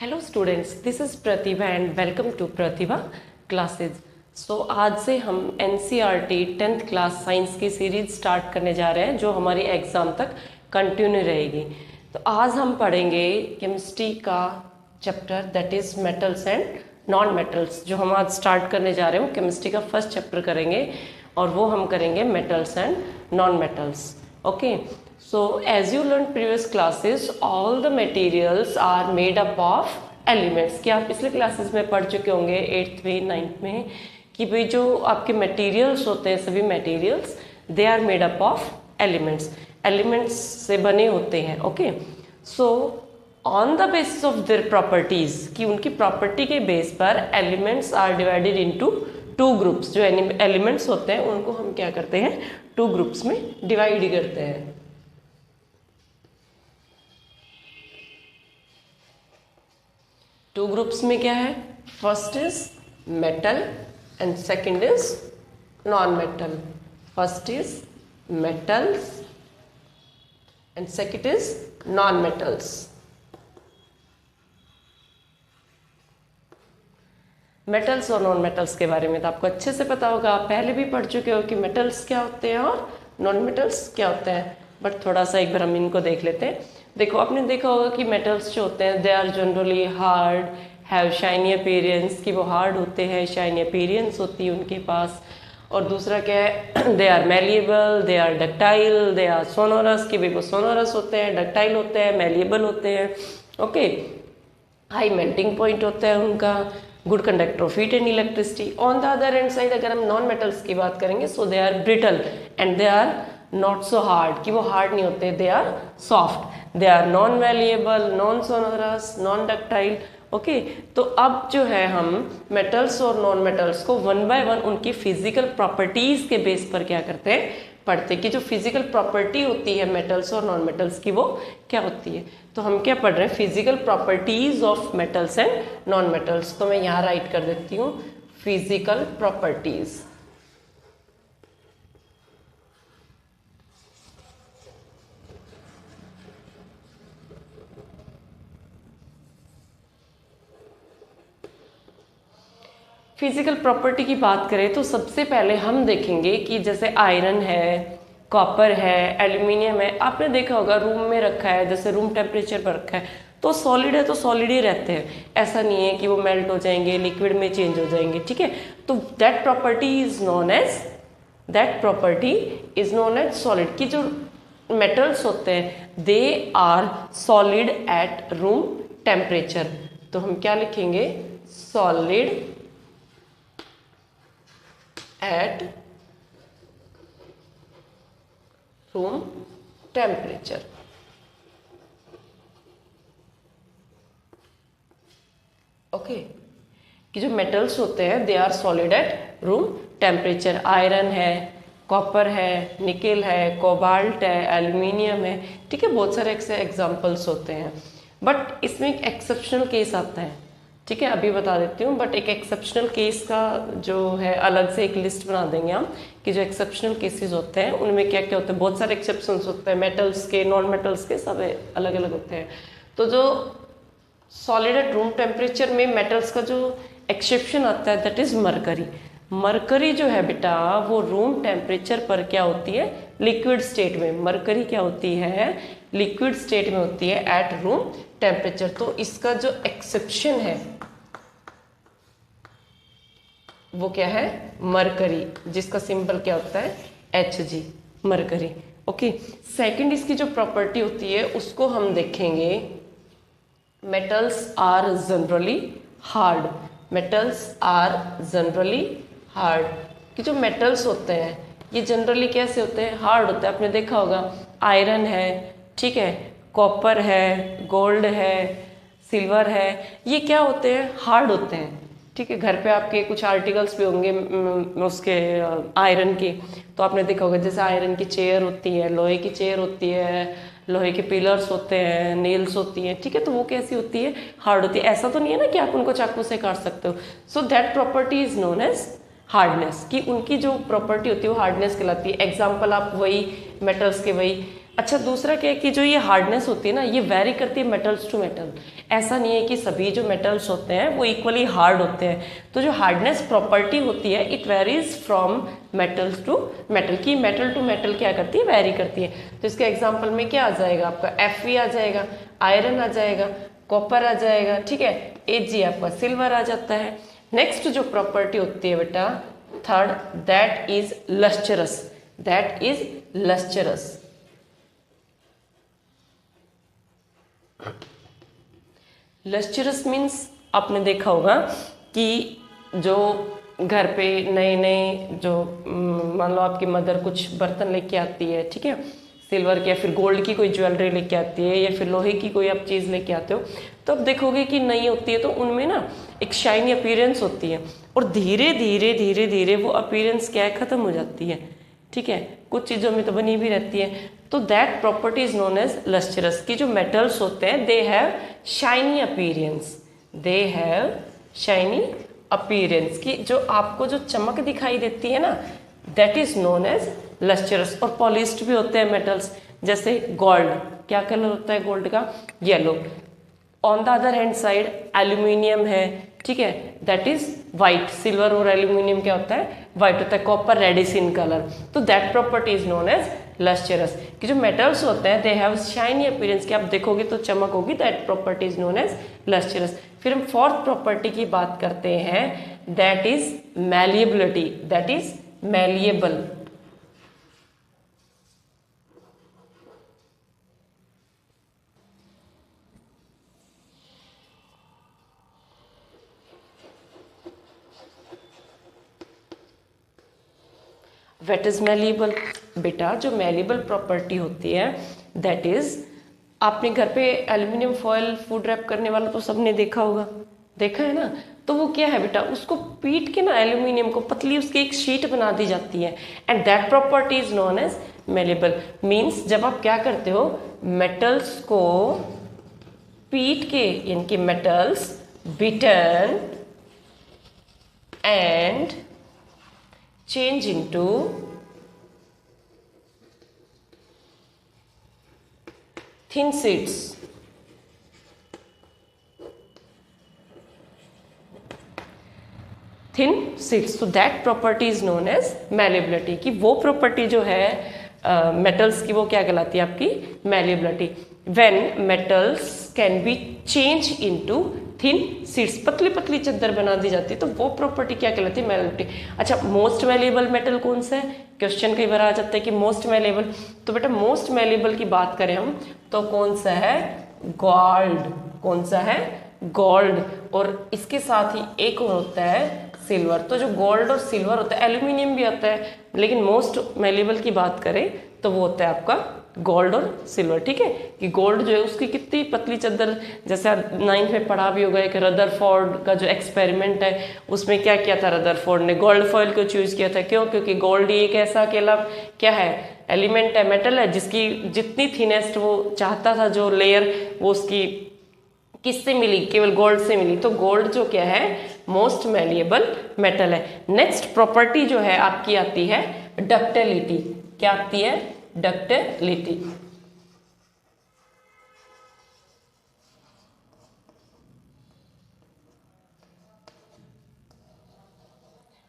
Hello students, this is Pratibha and welcome to Pratibha classes. So आज से हम एनसीईआरटी 10th क्लास साइंस की series start करने जा रहे हैं जो हमारी एग्ज़ाम तक कंटिन्यू रहेगी। तो आज हम पढ़ेंगे केमिस्ट्री का chapter that is metals and non metals. जो हम आज स्टार्ट करने जा रहे हैं वो केमिस्ट्री का फर्स्ट चैप्टर करेंगे और वो हम करेंगे metals and non metals. Okay, so as you learned previous classes, all the materials are made up of elements। कि आप पिछले क्लासेस में पढ़ चुके होंगे 8th में 9th में कि भाई जो आपके मटेरियल्स होते हैं सभी materials they are made up of elements से बने होते हैं। Okay, so on the basis of their properties कि उनकी प्रॉपर्टी के बेस पर elements are divided into two groups. जो एलिमेंट्स होते हैं उनको हम क्या करते हैं, टू ग्रुप्स में डिवाइड करते हैं। टू ग्रुप्स में क्या है, first is metal and second is non metal. First is metals and second is non metals. Metals और नॉन मेटल्स के बारे में तो आपको अच्छे से पता होगा, आप पहले भी पढ़ चुके हो कि मेटल्स क्या होते हैं और नॉन मेटल्स क्या होते हैं। बट थोड़ा सा एक बार हम इनको देख लेते हैं। देखो, आपने देखा होगा कि मेटल्स जो होते हैं they are generally hard, have shiny appearance, कि वो हार्ड होते हैं, शाइनी अपीयरेंस होती है उनके पास। और दूसरा क्या है, they are malleable, they are ductile, they are sonorous, कि भाई वो सोनोरस होते हैं, डक्टाइल होते हैं, मैलिएबल होते हैं। ओके, हाई मेल्टिंग पॉइंट होता है उनका, good conductor of heat and electricity. On the other hand side अगर हम नॉन मेटल्स की बात करेंगे, so they are brittle and they are not so hard, कि वो हार्ड नहीं होते, they are soft, they are non malleable, non sonorous, non ductile. Okay, तो अब जो है हम मेटल्स और नॉन मेटल्स को वन बाय वन उनकी फिजिकल प्रॉपर्टीज के बेस पर क्या करते हैं, पढ़ते हैं कि जो फिजिकल प्रॉपर्टी होती है मेटल्स और नॉन मेटल्स की वो क्या होती है। तो हम क्या पढ़ रहे हैं, physical properties of metals and non metals. तो मैं यहाँ राइट कर देती हूँ फिजिकल प्रॉपर्टीज। फिजिकल प्रॉपर्टी की बात करें तो सबसे पहले हम देखेंगे कि जैसे आयरन है, कॉपर है, एल्यूमिनियम है। आपने देखा होगा रूम में रखा है, जैसे रूम टेम्परेचर पर रखा है तो सॉलिड है तो सॉलिड ही रहते हैं, ऐसा नहीं है कि वो मेल्ट हो जाएंगे, लिक्विड में चेंज हो जाएंगे। ठीक है, तो that property is known as solid. की जो मेटल्स होते हैं they are solid at room temperature. तो हम क्या लिखेंगे, solid at room temperature। Okay, कि जो मेटल्स होते हैं they are solid at room temperature. Iron है, कॉपर है, निकेल है, कोबाल्ट है, एल्यूमिनियम है। ठीक है, बहुत सारे ऐसे एग्जांपल्स होते हैं। बट इसमें एक एक्सेप्शनल केस आता है। ठीक है, अभी बता देती हूँ। बट एक एक्सेप्शनल केस का जो है अलग से एक लिस्ट बना देंगे हम कि जो एक्सेप्शनल केसेस होते हैं उनमें क्या क्या होते हैं। बहुत सारे एक्सेप्शंस होते हैं, मेटल्स के, नॉन मेटल्स के, सब अलग अलग होते हैं। तो जो सॉलिड एट रूम टेम्परेचर में मेटल्स का जो एक्सेप्शन आता है दैट इज मरकरी। मरकरी जो है बेटा वो रूम टेम्परेचर पर क्या होती है, लिक्विड स्टेट में। मरकरी क्या होती है, लिक्विड स्टेट में होती है एट रूम टेम्परेचर। तो इसका जो एक्सेप्शन है वो क्या है, मरकरी, जिसका सिंबल क्या होता है, Hg, मरकरी। ओके, सेकंड इसकी जो प्रॉपर्टी होती है उसको हम देखेंगे, metals are generally hard. Metals are generally hard, कि जो मेटल्स होते हैं ये जनरली कैसे होते हैं, हार्ड होते हैं। आपने देखा होगा आयरन है, ठीक है, कॉपर है, गोल्ड है, सिल्वर है, ये क्या होते हैं, हार्ड होते हैं। ठीक है, घर पे आपके कुछ आर्टिकल्स भी होंगे उसके आयरन के, तो आपने देखा होगा जैसे आयरन की चेयर होती है, लोहे की चेयर होती है, लोहे के पिलर्स होते हैं, नेल्स होती हैं। ठीक है, तो वो कैसी होती है, हार्ड होती है। ऐसा तो नहीं है ना कि आप उनको चाकू से काट सकते हो। So that property is known as hardness, कि उनकी जो प्रॉपर्टी होती है वो हार्डनेस कहलाती है। एग्जाम्पल आप वही मेटल्स के वही अच्छा दूसरा क्या है कि जो ये हार्डनेस होती है ना, ये वेरी करती है मेटल्स टू मेटल। ऐसा नहीं है कि सभी जो मेटल्स होते हैं वो इक्वली हार्ड होते हैं। तो जो हार्डनेस प्रॉपर्टी होती है it varies from metals to metal, की मेटल टू मेटल क्या करती है, वेरी करती है। तो इसके एग्जाम्पल में क्या आ जाएगा आपका, Fe आ जाएगा, आयरन आ जाएगा, कॉपर आ जाएगा, ठीक है, Ag आपका सिल्वर आ जाता है। नेक्स्ट जो प्रॉपर्टी होती है बेटा third, that is lustrous, that is lustrous. Lustrous means आपने देखा होगा कि जो घर पे नए नए जो मान लो आपकी मदर कुछ बर्तन लेके आती है, ठीक है, सिल्वर के या फिर गोल्ड की कोई ज्वेलरी लेके आती है या फिर लोहे की कोई आप चीज़ लेके आते हो, तो आप देखोगे कि नई होती है तो उनमें ना एक शाइनी अपीयरेंस होती है और धीरे धीरे धीरे धीरे वो अपीयरेंस क्या है, ख़त्म हो जाती है, ठीक है। कुछ चीज़ों में तो बनी भी रहती है। तो that property is known as lustrous, की जो मेटल्स होते हैं they have shiny appearance, they have shiny appearance, की जो आपको जो चमक दिखाई देती है ना that is known as lustrous. और पॉलिश्ड भी होते हैं मेटल्स, जैसे गोल्ड, क्या कलर होता है गोल्ड का, yellow. On the other hand side aluminium है, ठीक है, दैट इज वाइट। सिल्वर और एल्यूमिनियम क्या होता है, वाइट होता है, कॉपर रेडिश इन कलर। तो that property is known as lustrous, कि जो मेटल्स होते हैं दे हैव शाइनी अपीयरेंस, कि आप देखोगे तो चमक होगी, that property is known as lustrous. फिर हम फोर्थ प्रॉपर्टी की बात करते हैं, that is malleability, that is malleable. What is malleable, बेटा जो मैलिएबल प्रॉपर्टी होती है दैट इज, आपने घर पे एल्यूमिनियम फॉयल फूड रैप करने वाला तो सबने देखा होगा, देखा है ना, तो वो क्या है बेटा, उसको पीट के ना एल्यूमिनियम को पतली उसकी एक शीट बना दी जाती है, and that property is known as malleable. Means जब आप क्या करते हो, मेटल्स को पीट के, यानी कि metals beaten and change into thin sheets, thin sheets, so that property is known as malleability, कि वो प्रॉपर्टी जो है मेटल्स की वो क्या कहलाती है आपकी, malleability. When metals can be change into thin sheets, पतली पतली चादर बना दी जाती है, तो वो प्रॉपर्टी क्या कहलाती है, मैलिएबिलिटी। अच्छा मोस्ट मैलिएबल मेटल कौन सा है, क्वेश्चन कई बार आ जाता है कि मोस्ट मैलिएबल, तो बेटा मोस्ट मैलिएबल की बात करें हम तो कौन सा है, गोल्ड, कौन सा है, गोल्ड। और इसके साथ ही एक और होता है सिल्वर। तो जो गोल्ड और सिल्वर होता है, एल्यूमिनियम भी आता है, लेकिन मोस्ट मैलिएबल की बात करें तो वो होता है आपका गोल्ड और सिल्वर, ठीक है। कि गोल्ड जो है उसकी कितनी पतली चादर, जैसे आप 9th में पढ़ा भी होगा, एक रदरफोर्ड का जो एक्सपेरिमेंट है उसमें क्या किया था, रदरफोर्ड ने गोल्ड फॉयल को चूज किया था, क्यों, क्योंकि गोल्ड ही एक ऐसा अकेला क्या है, एलिमेंट है, मेटल है, जिसकी जितनी थिनेस्ट वो चाहता था जो लेयर, वो उसकी किससे मिली, केवल गोल्ड से मिली। तो गोल्ड जो क्या है, मोस्ट मैलिएबल मेटल है। नेक्स्ट प्रॉपर्टी जो है आपकी आती है डक्टिलिटी, क्या आती है, डक्टिलिटी।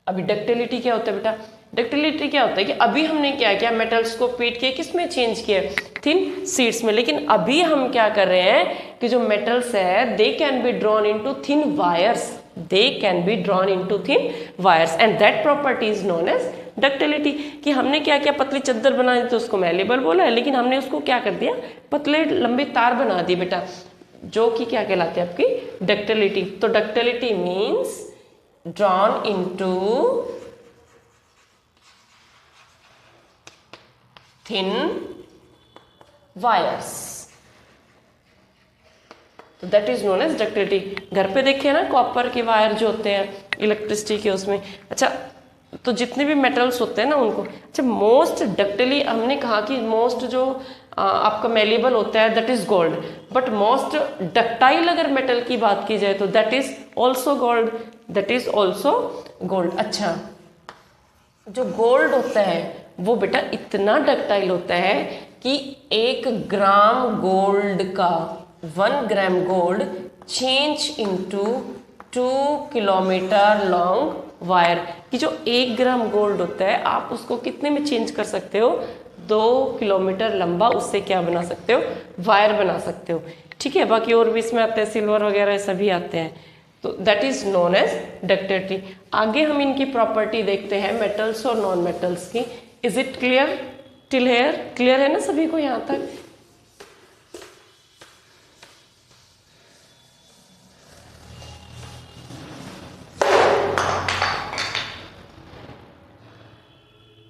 अभी डक्टिलिटी क्या होता है बेटा, डक्टिलिटी क्या होता है कि अभी हमने क्या किया, मेटल्स को पीट के किस में चेंज किया, थिन शीट्स में, लेकिन अभी हम क्या कर रहे हैं कि जो मेटल्स है they can be drawn into thin wires, they can be drawn into thin wires, and that property is known as ductility. कि हमने क्या किया, पतली चादर बना दी तो उसको मैलिएबल बोला है, लेकिन हमने उसको क्या कर दिया, पतले लंबे तार बना दिए बेटा, जो कि क्या कहलाते हैं आपकी डक्टिलिटी। तो ductility means drawn into thin wires, तो that is known as ductility. घर पे देखिए ना कॉपर के वायर जो होते हैं इलेक्ट्रिसिटी के उसमें, अच्छा तो जितने भी मेटल्स होते हैं ना उनको, अच्छा मोस्ट डक्टिली हमने कहा कि मोस्ट जो आपका मैलिएबल होता है that is gold, but most ductile अगर मेटल की बात की जाए तो that is also gold, that is also gold. अच्छा जो गोल्ड होता है वो बेटा इतना डक्टाइल होता है कि 1 ग्राम गोल्ड का 1 gram gold change into 2 kilometre long wire, कि जो 1 ग्राम गोल्ड होता है आप उसको कितने में चेंज कर सकते हो, 2 किलोमीटर लंबा उससे क्या बना सकते हो, वायर बना सकते हो। ठीक है, बाकी और भी इसमें आते हैं, सिल्वर वगैरह सभी आते हैं, तो that is known as ductility. आगे हम इनकी प्रॉपर्टी देखते हैं मेटल्स और नॉन मेटल्स की। Is it clear till here? Clear है ना सभी को यहाँ तक?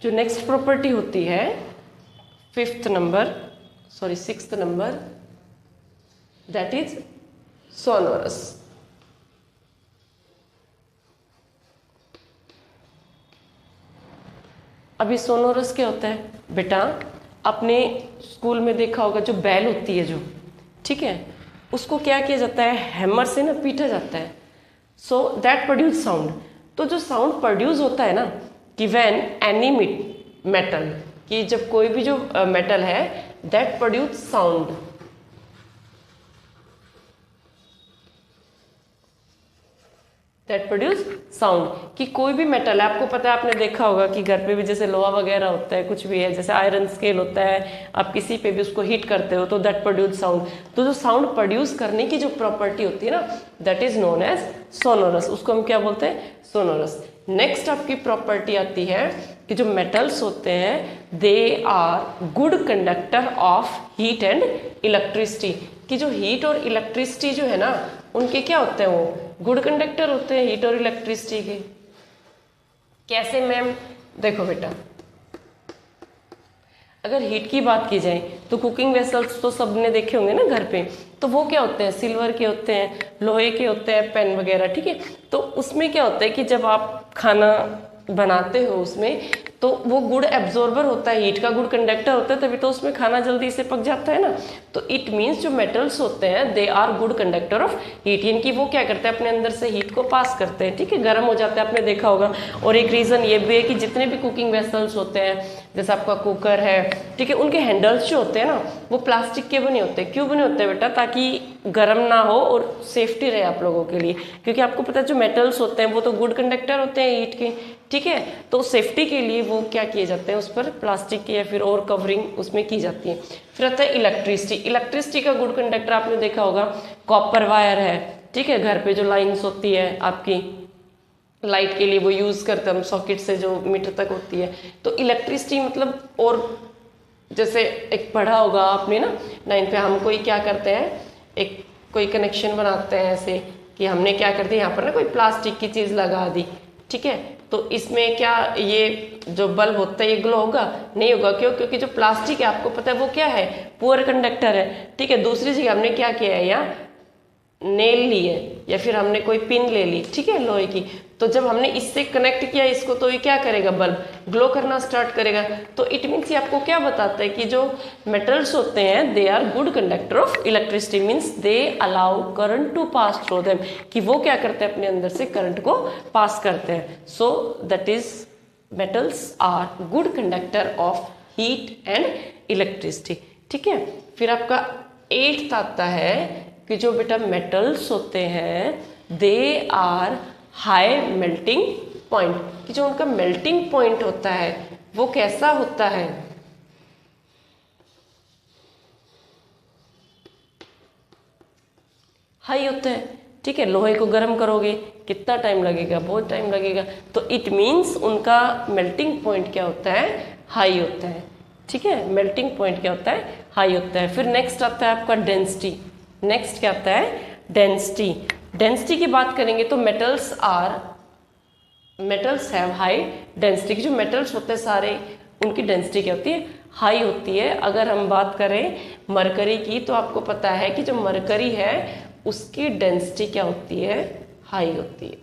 जो नेक्स्ट प्रॉपर्टी होती है 6th number, that is sonorous. अभी सोनोरस क्या होता है बेटा? आपने स्कूल में देखा होगा जो बैल होती है जो, ठीक है, उसको क्या किया जाता है, हैमर से ना पीटा जाता है, सो दैट प्रोड्यूस साउंड। तो जो साउंड प्रोड्यूस होता है ना कि व्हेन एनी मेटल, कि जब कोई भी जो मेटल है that produce sound, that produce sound, कि कोई भी मेटल है, आपको पता है, आपने देखा होगा कि घर पे भी जैसे लोहा वगैरह होता है, कुछ भी है, जैसे आयरन स्केल होता है, आप किसी पे भी उसको हीट करते हो तो दैट प्रोड्यूस साउंड। तो जो साउंड प्रोड्यूस करने की जो प्रॉपर्टी होती है ना that is known as sonorous, उसको हम क्या बोलते हैं, सोनोरस। नेक्स्ट आपकी प्रॉपर्टी आती है कि जो मेटल्स होते हैं they are good conductor of heat and electricity, कि जो हीट और इलेक्ट्रिसिटी जो है ना उनके क्या होते हैं, वो गुड कंडक्टर होते हैं हीट और इलेक्ट्रिसिटी के। कैसे मैम? देखो बेटा, अगर हीट की बात की जाए तो कुकिंग वेसल्स तो सबने देखे होंगे ना घर पे, तो वो क्या होते हैं, सिल्वर के होते हैं, लोहे के होते हैं, पेन वगैरह, ठीक है। तो उसमें क्या होता है कि जब आप खाना बनाते हो उसमें तो वो गुड एब्जॉर्बर होता है, हीट का गुड कंडक्टर होता है, तभी तो उसमें खाना जल्दी से पक जाता है ना। तो इट मीन्स जो मेटल्स होते हैं they are good conductor of heat, यानी कि वो क्या करते हैं अपने अंदर से हीट को पास करते हैं, ठीक है, गर्म हो जाते हैं, आपने देखा होगा। और एक रीज़न ये भी है कि जितने भी कुकिंग वेसल्स होते हैं, जैसे आपका कुकर है, ठीक है, उनके हैंडल्स जो होते हैं ना वो प्लास्टिक के बने होते हैं। क्यों बने होते हैं बेटा? ताकि गर्म ना हो और सेफ्टी रहे आप लोगों के लिए, क्योंकि आपको पता है जो मेटल्स होते हैं वो तो गुड कंडक्टर होते हैं हीट के, ठीक है। तो सेफ्टी के लिए वो क्या किए जाते हैं, उस पर प्लास्टिक की या फिर और कवरिंग उसमें की जाती है। फिर आता है इलेक्ट्रिसिटी। इलेक्ट्रिसिटी का गुड कंडक्टर आपने देखा होगा कॉपर वायर है, ठीक है, घर पे जो लाइन्स होती है आपकी लाइट के लिए वो यूज़ करते हैं हम, सॉकेट से जो मीटर तक होती है। तो इलेक्ट्रिसिटी मतलब, और जैसे एक पढ़ा होगा आपने ना 9 पे, हम कोई क्या करते हैं, एक कोई कनेक्शन बनाते हैं ऐसे कि हमने क्या कर दिया यहाँ पर ना कोई प्लास्टिक की चीज़ लगा दी, ठीक है, तो इसमें क्या ये जो बल्ब होता है ये ग्लो होगा? नहीं होगा। क्यों? क्योंकि जो प्लास्टिक है आपको पता है वो क्या है, पुअर कंडक्टर है, ठीक है। दूसरी जगह हमने क्या किया है, यहाँ नेल ली है या फिर हमने कोई पिन ले ली, ठीक है, लोहे की, तो जब हमने इससे कनेक्ट किया इसको तो ये क्या करेगा, बल्ब ग्लो करना स्टार्ट करेगा। तो इट मीन्स ये आपको क्या बताता है कि जो मेटल्स होते हैं they are good conductor of electricity, means they allow current to pass through them, कि वो क्या करते हैं अपने अंदर से करंट को पास करते हैं। So that is metals are good conductor of heat and electricity, ठीक है। फिर आपका 8th आता है कि जो बेटा मेटल्स होते हैं they are high melting point, कि जो उनका मेल्टिंग पॉइंट होता है वो कैसा होता है, हाई होता है, ठीक है। लोहे को गर्म करोगे कितना टाइम लगेगा, बहुत टाइम लगेगा, तो इट मीन्स उनका मेल्टिंग पॉइंट क्या होता है, हाई होता है, ठीक है। मेल्टिंग पॉइंट क्या होता है, हाई होता है। फिर नेक्स्ट आता है आपका डेंसिटी। नेक्स्ट क्या आता है, डेंसिटी। डेंसिटी की बात करेंगे तो मेटल्स हैव हाई डेंसिटी, की जो मेटल्स होते हैं सारे उनकी डेंसिटी क्या होती है, हाई होती है। अगर हम बात करें मरकरी की तो आपको पता है कि जो मरकरी है उसकी डेंसिटी क्या होती है, हाई होती है,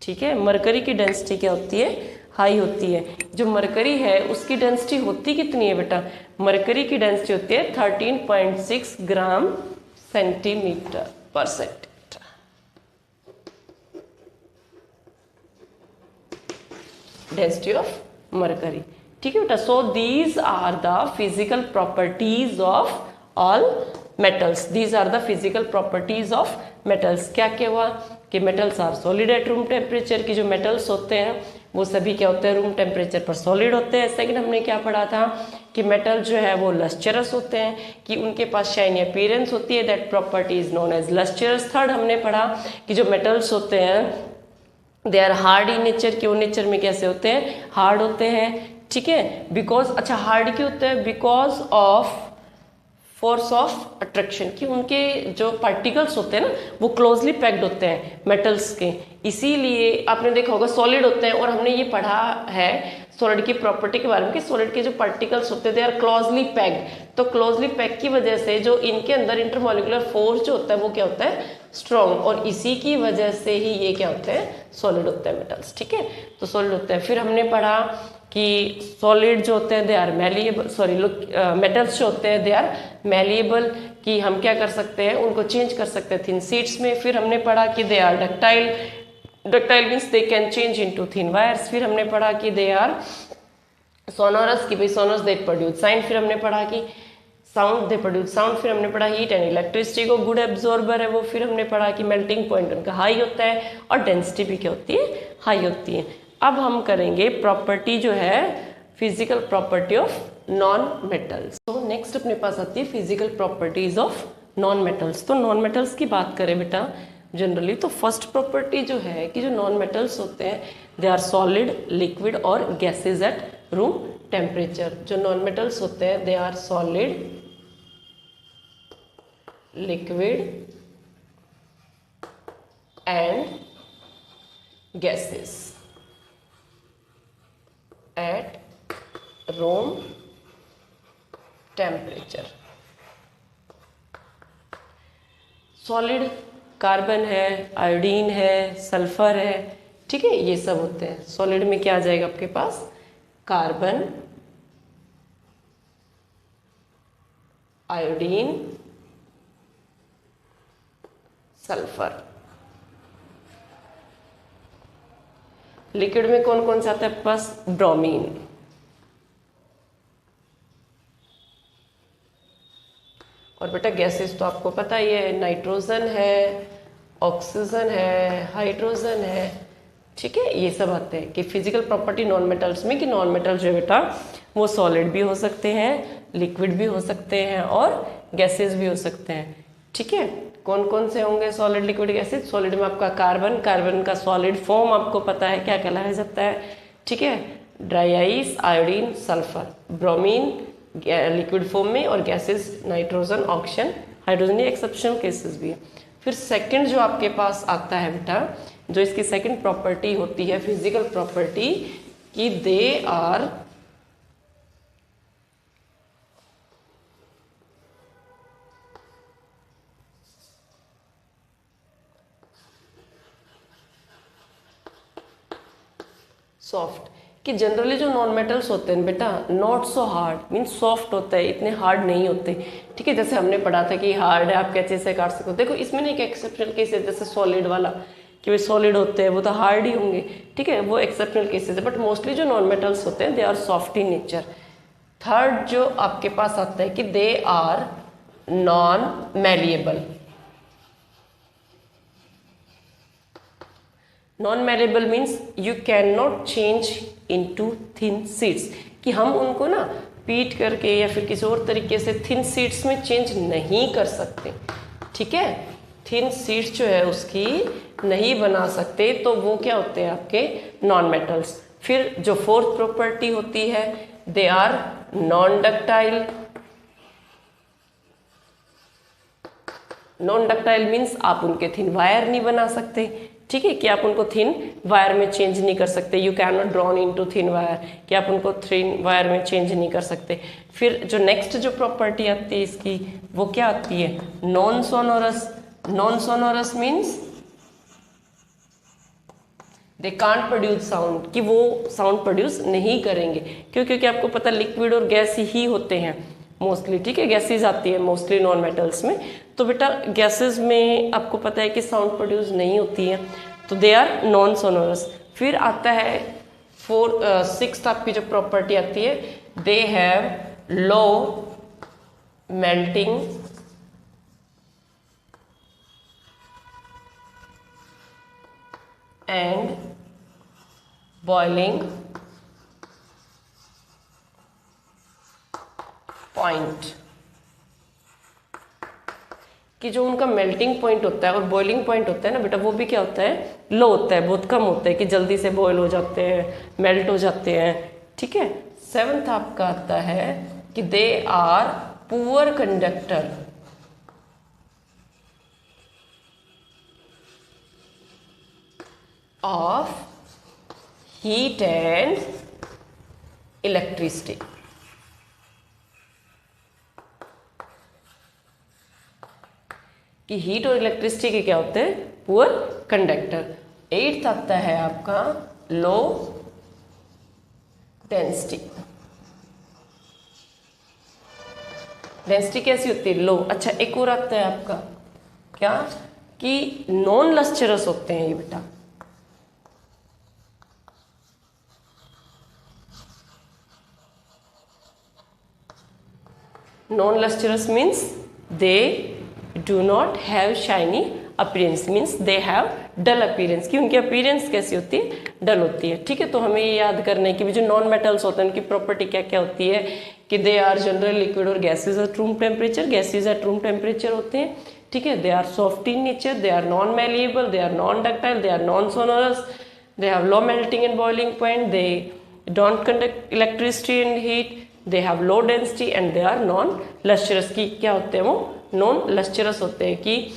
ठीक है। मरकरी की डेंसिटी क्या होती है, हाई होती है। जो मरकरी है उसकी डेंसिटी होती कितनी है बेटा, मरकरी की डेंसिटी होती है 13.6 ग्राम सेंटीमीटर पर सेंटीमीटर, डेंसिटी ऑफ मरकरी। ठीक है बेटा, so these are the physical properties of all metals, these are the physical properties of metals. क्या क्या हुआ कि metals are solid at room temperature, की जो मेटल्स होते हैं वो सभी क्या होते हैं, रूम टेम्परेचर पर सॉलिड होते हैं। सेकंड हमने क्या पढ़ा था कि मेटल जो है वो लस्चरस होते हैं, कि उनके पास शाइनी अपीयरेंस होती है, that property is known as lustrous. Third हमने पढ़ा कि जो मेटल्स होते हैं they are hard in nature, कि वो नेचर में कैसे होते हैं, हार्ड होते हैं। ठीक है, बिकॉज, अच्छा हार्ड क्यों होते हैं, because of force of attraction, कि उनके जो पार्टिकल्स होते हैं ना वो क्लोजली पैक्ड होते हैं मेटल्स के, इसीलिए आपने देखा होगा सॉलिड होते हैं। और हमने ये पढ़ा है सॉलिड की प्रॉपर्टी के बारे में कि सॉलिड के जो पार्टिकल्स होते हैं दे आर क्लोजली पैक्ड, तो क्लोजली पैक की वजह से जो इनके अंदर इंटरमॉलिक्यूलर फोर्स जो होता है वो क्या होता है, स्ट्रॉन्ग, और इसी की वजह से ही ये क्या होते हैं, सॉलिड होते हैं मेटल्स। ठीक है, तो सॉलिड होते हैं। फिर हमने पढ़ा कि सॉलिड जो होते हैं they are malleable, sorry metals जो होते हैं दे आर मैलिएबल, कि हम क्या कर सकते हैं, उनको चेंज कर सकते हैं थिन शीट्स में। फिर हमने पढ़ा कि they are ductile, ductile means they can change into thin wires. फिर हमने पढ़ा कि दे आर सोनोरस, कि भाई सोनोरस दे प्रोड्यूस साउंड। फिर हमने पढ़ा कि साउंड दे प्रोड्यूस साउंड। फिर हमने पढ़ा हीट एंड इलेक्ट्रिसिटी को गुड एब्जॉर्बर है वो। फिर हमने पढ़ा कि मेल्टिंग पॉइंट उनका हाई होता है और डेंसिटी भी क्या होती है, हाई होती है। अब हम करेंगे प्रॉपर्टी जो है physical property of non metals. तो नेक्स्ट अपने पास आती है physical properties of non metals. तो नॉन मेटल्स की बात करें बेटा जनरली, तो फर्स्ट प्रॉपर्टी जो है कि जो नॉन मेटल्स होते हैं दे आर सॉलिड, लिक्विड और गैसेज एट रूम टेम्परेचर। जो नॉन मेटल्स होते हैं they are solid, liquid and gases at room temperature. Solid carbon है, आयोडीन है, सल्फर है, ठीक है, ये सब होते हैं। सॉलिड में क्या आ जाएगा आपके पास, कार्बन, आयोडीन, सल्फर। लिक्विड में कौन कौन सा आता है आपके पास, ब्रोमीन। और बेटा गैसेस तो आपको पता ही है, नाइट्रोजन है, ऑक्सीजन है, हाइड्रोजन है, ठीक है, ये सब आते हैं। कि फिजिकल प्रॉपर्टी नॉन मेटल्स में कि नॉन मेटल जो है बेटा वो सॉलिड भी हो सकते हैं, लिक्विड भी हो सकते हैं और गैसेस भी हो सकते हैं। ठीक है, कौन कौन से होंगे सॉलिड, लिक्विड, गैसेस। सॉलिड में आपका कार्बन, कार्बन का सॉलिड फॉर्म आपको पता है क्या कहलाया जाता है, ठीक है, dry ice, iodine, sulphur. Bromine liquid form में, और गैसेस नाइट्रोजन, ऑक्सीजन, हाइड्रोजन, ये एक्सेप्शनल केसेस भी है। फिर सेकंड जो आपके पास आता है बेटा, जो इसकी सेकंड प्रॉपर्टी होती है फिजिकल प्रॉपर्टी, कि दे आर सॉफ्ट। कि जनरली जो नॉन मेटल्स होते हैं बेटा not so hard, means soft होता है, इतने हार्ड नहीं होते। ठीक है, जैसे हमने पढ़ा था कि हार्ड है आप कैसे से काट सकते हो। देखो इसमें ना एक एक्सेप्शनल केस है, जैसे सॉलिड वाला, कि वे सॉलिड होते हैं वो तो हार्ड ही होंगे, ठीक है, वो एक्सेप्शनल केसेस है। बट मोस्टली जो नॉन मेटल्स होते हैं they are soft in nature. Third जो आपके पास आता है कि they are non malleable. Non malleable means you can not change into thin sheets, कि हम उनको ना पीट करके या फिर किसी और तरीके से थिन शीट्स में चेंज नहीं कर सकते। ठीक है, थिन शीट्स जो है उसकी नहीं बना सकते, तो वो क्या होते हैं आपके नॉन मेटल्स। फिर जो फोर्थ प्रॉपर्टी होती है they are non ductile. Non ductile means आप उनके थिन वायर नहीं बना सकते, ठीक है, कि आप उनको थिन वायर में चेंज नहीं कर सकते। You can not drawn into thin wire, कि आप उनको थिन वायर में चेंज नहीं कर सकते। फिर जो नेक्स्ट जो प्रॉपर्टी आती है इसकी वो क्या आती है, non sonorous. Non sonorous means they can't produce sound, कि वो साउंड प्रोड्यूस नहीं करेंगे। क्यों, क्योंकि आपको पता लिक्विड और गैस ही होते हैं मोस्टली, ठीक है, गैसेज आती है मोस्टली नॉन मेटल्स में। तो बेटा गैसेज में आपको पता है कि साउंड प्रोड्यूस नहीं होती है, तो दे आर नॉन सोनोरस। फिर आता है सिक्स्थ आपकी जो प्रॉपर्टी आती है, दे have low melting and boiling point, कि जो उनका मेल्टिंग पॉइंट होता है और बॉइलिंग पॉइंट होता है ना बेटा, वो भी क्या होता है, लो होता है, बहुत कम होता है, कि जल्दी से बॉयल हो जाते हैं, मेल्ट हो जाते हैं। ठीक है। सेवंथ आपका आता है कि they are poor conductor of heat and electricity. कि हीट और इलेक्ट्रिसिटी के क्या होते हैं, पुअर कंडक्टर। एट्थ आता है आपका लो डेंसिटी। डेंसिटी कैसी होती है, लो। अच्छा, एक और आता है आपका क्या, कि नॉन लस्चरस होते हैं ये बेटा। Non lustrous means they do not have shiny appearance, means they have dull appearance, कि उनकी अपीयरेंस कैसी होती है, डल होती है। ठीक है। तो हमें ये याद करना है कि जो नॉन मेटल्स होते हैं उनकी प्रॉपर्टी क्या क्या होती है, कि दे आर जनरल लिक्विड और gases at room temperature, gases at room temperature होते हैं। ठीक है। They are soft in nature, they are non malleable, they are non ductile, they are non sonorous, they have low melting and boiling point, they don't conduct electricity and heat, they have low density and they are non lustrous. की क्या होते हैं, वो non lustrous होते हैं, कि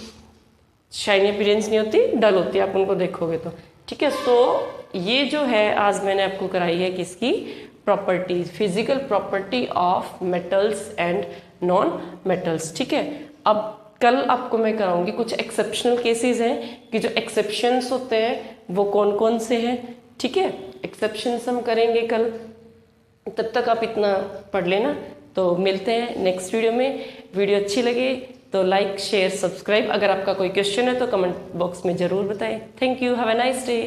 shiny appearance नहीं होती, डल होती है, आप उनको देखोगे तो। ठीक है। सो ये जो है आज मैंने आपको कराई है किसकी properties, physical property of metals and non metals. ठीक है। अब कल आपको मैं कराऊंगी कुछ एक्सेप्शनल केसेस हैं, कि जो एक्सेप्शंस होते हैं वो कौन कौन से हैं। ठीक है। एक्सेप्शंस हम करेंगे कल, तब तक आप इतना पढ़ लेना। तो मिलते हैं नेक्स्ट वीडियो में। वीडियो अच्छी लगे तो लाइक शेयर सब्सक्राइब। अगर आपका कोई क्वेश्चन है तो कमेंट बॉक्स में ज़रूर बताएं। Thank you, have a nice day.